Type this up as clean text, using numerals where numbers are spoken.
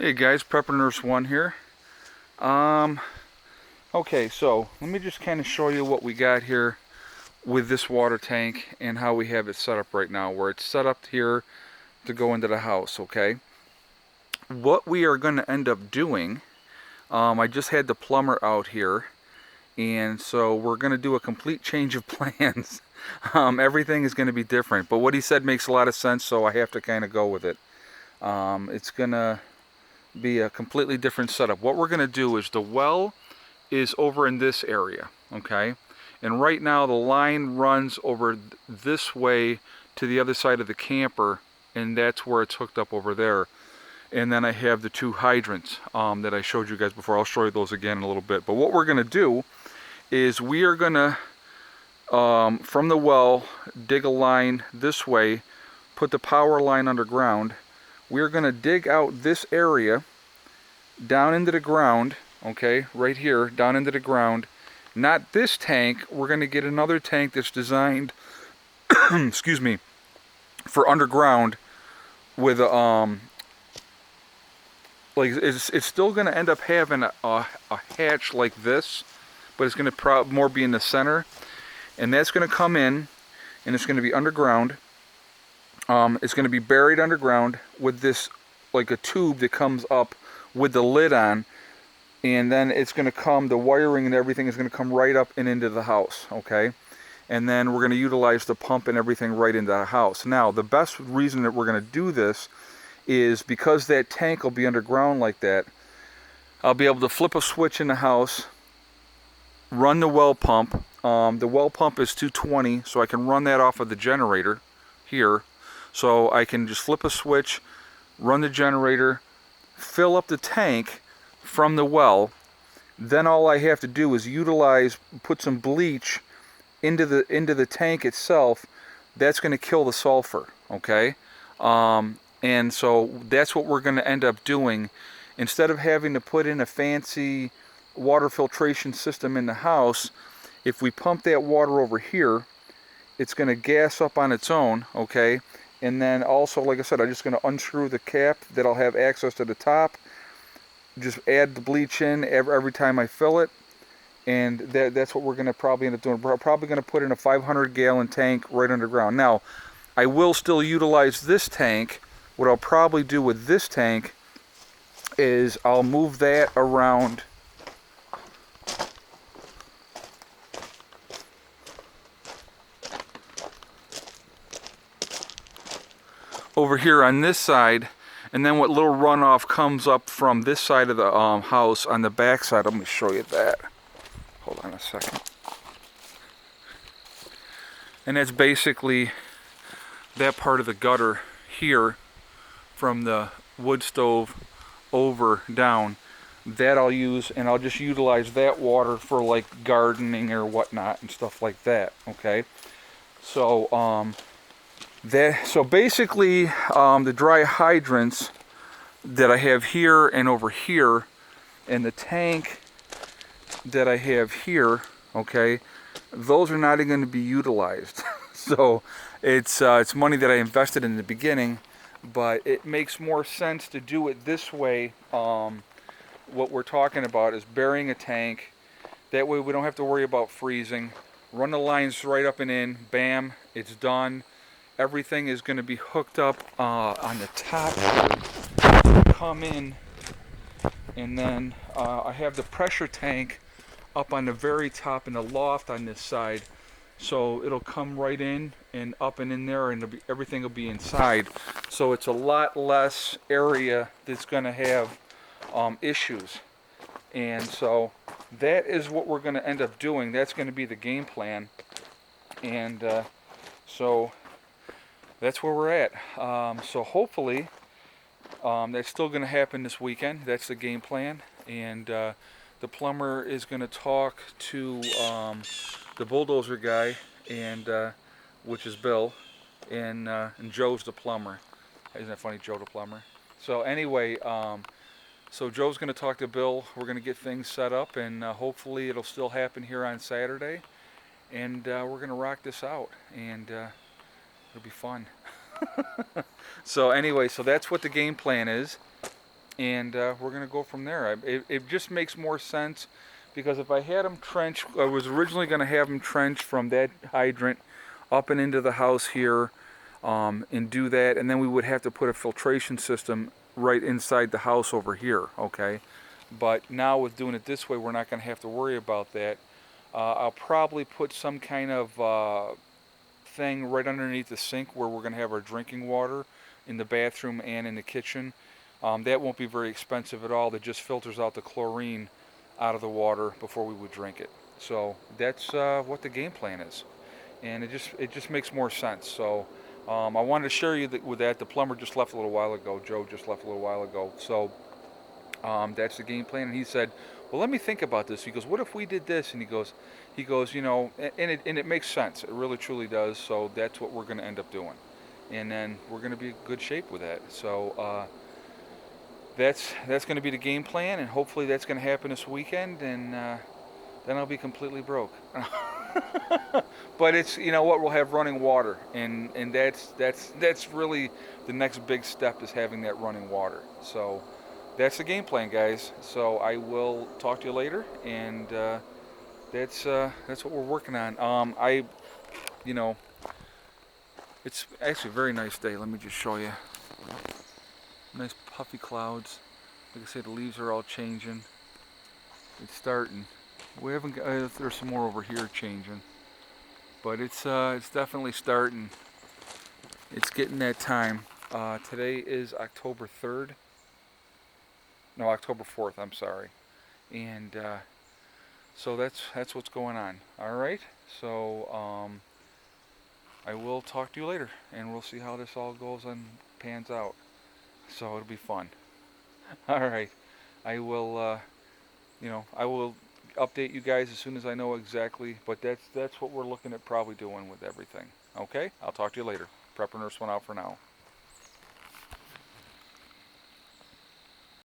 Hey guys, Prepper Nurse 1 here. Okay, so let me just kind of show you what we got here with this water tank and how we have it set up right now, where it's set up here to go into the house, okay? What we are going to end up doing, I just had the plumber out here, and so we're going to do a complete change of plans. Everything is going to be different, but what he said makes a lot of sense, so I have to kind of go with it. It's going to be a completely different setup. What we're going to do is the well is over in this area, okay? And right now the line runs over this way to the other side of the camper, and that's where it's hooked up over there. And then I have the two hydrants that I showed you guys before. I'll show you those again in a little bit. But what we're going to do is we are going to, from the well, dig a line this way, put the power line underground. We're going to dig out this area down into the ground, okay, right here, down into the ground. Not this tank. We're going to get another tank that's designed, excuse me, for underground with, like, it's still going to end up having a hatch like this, but it's going to more be in the center. And that's going to come in, and it's going to be underground. It's going to be buried underground with this, like a tube that comes up with the lid on, and then it's going to come, the wiring and everything is going to come right up and into the house, okay? And then we're going to utilize the pump and everything right into the house. Now, the best reason that we're going to do this is because that tank will be underground like that. I'll be able to flip a switch in the house, run the well pump. The well pump is 220, so I can run that off of the generator here. So I can just flip a switch, run the generator, fill up the tank from the well. Then all I have to do is put some bleach into the tank itself. That's going to kill the sulfur, okay? And so that's what we're going to end up doing. Instead of having to put in a fancy water filtration system in the house, if we pump that water over here, it's going to gas up on its own, okay? And then also, like I said, I'm just going to unscrew the cap that'll have access to the top. Just add the bleach in every time I fill it. And that's what we're going to probably end up doing. We're probably going to put in a 500-gallon tank right underground. Now, I will still utilize this tank. What I'll probably do with this tank is I'll move that around over here on this side, and then what little runoff comes up from this side of the house on the back side. Let me show you that. Hold on a second. And that's basically that part of the gutter here from the wood stove over down. That I'll use, and I'll just utilize that water for like gardening or whatnot and stuff like that, okay? So so basically, the dry hydrants that I have here and over here, and the tank that I have here, okay, those are not going to be utilized. So it's money that I invested in the beginning, but it makes more sense to do it this way. What we're talking about is burying a tank. That way we don't have to worry about freezing. Run the lines right up and in, bam, it's done. Everything is going to be hooked up on the top. Come in, and then I have the pressure tank up on the very top in the loft on this side. So it'll come right in and up and in there, and everything will be inside. So it's a lot less area that's going to have issues. And so that is what we're going to end up doing. That's going to be the game plan. And so that's where we're at. So hopefully that's still going to happen this weekend. That's the game plan. And the plumber is going to talk to the bulldozer guy, and which is Bill, and Joe's the plumber. Isn't that funny, Joe the plumber? So anyway, so Joe's going to talk to Bill. We're going to get things set up, and hopefully it'll still happen here on Saturday. And we're going to rock this out, and it'll be fun. So anyway, so that's what the game plan is. and we're gonna go from there. It just makes more sense because if I had them trench, I was originally gonna have them trench from that hydrant up and into the house here, and do that, and then we would have to put a filtration system right inside the house over here. Okay, but now with doing it this way, we're not gonna have to worry about that. I'll probably put some kind of thing right underneath the sink where we're going to have our drinking water in the bathroom and in the kitchen. That won't be very expensive at all. That just filters out the chlorine out of the water before we would drink it. So that's what the game plan is, and it just makes more sense. So I wanted to share you with that. The plumber just left a little while ago. Joe just left a little while ago. So that's the game plan. And he said, "Well, let me think about this." He goes, "What if we did this?" And he goes, and it makes sense. It really truly does. So that's what we're going to end up doing, and then we're going to be in good shape with that. So that's going to be the game plan, and hopefully that's going to happen this weekend, and then I'll be completely broke. But it's what we'll have running water, and that's really the next big step is having that running water. So that's the game plan, guys. So I will talk to you later, and that's what we're working on. You know, it's actually a very nice day. Let me just show you. Nice puffy clouds. Like I say, the leaves are all changing. It's starting. We haven't. There's some more over here changing, but it's definitely starting. It's getting that time. Today is October 3rd. No, October 4th. I'm sorry. And so that's what's going on. All right. So I will talk to you later, and we'll see how this all goes and pans out. So it'll be fun. All right. I will. I will update you guys as soon as I know exactly. But that's what we're looking at probably doing with everything. Okay. I'll talk to you later. Prepper Nurse 1 out for now.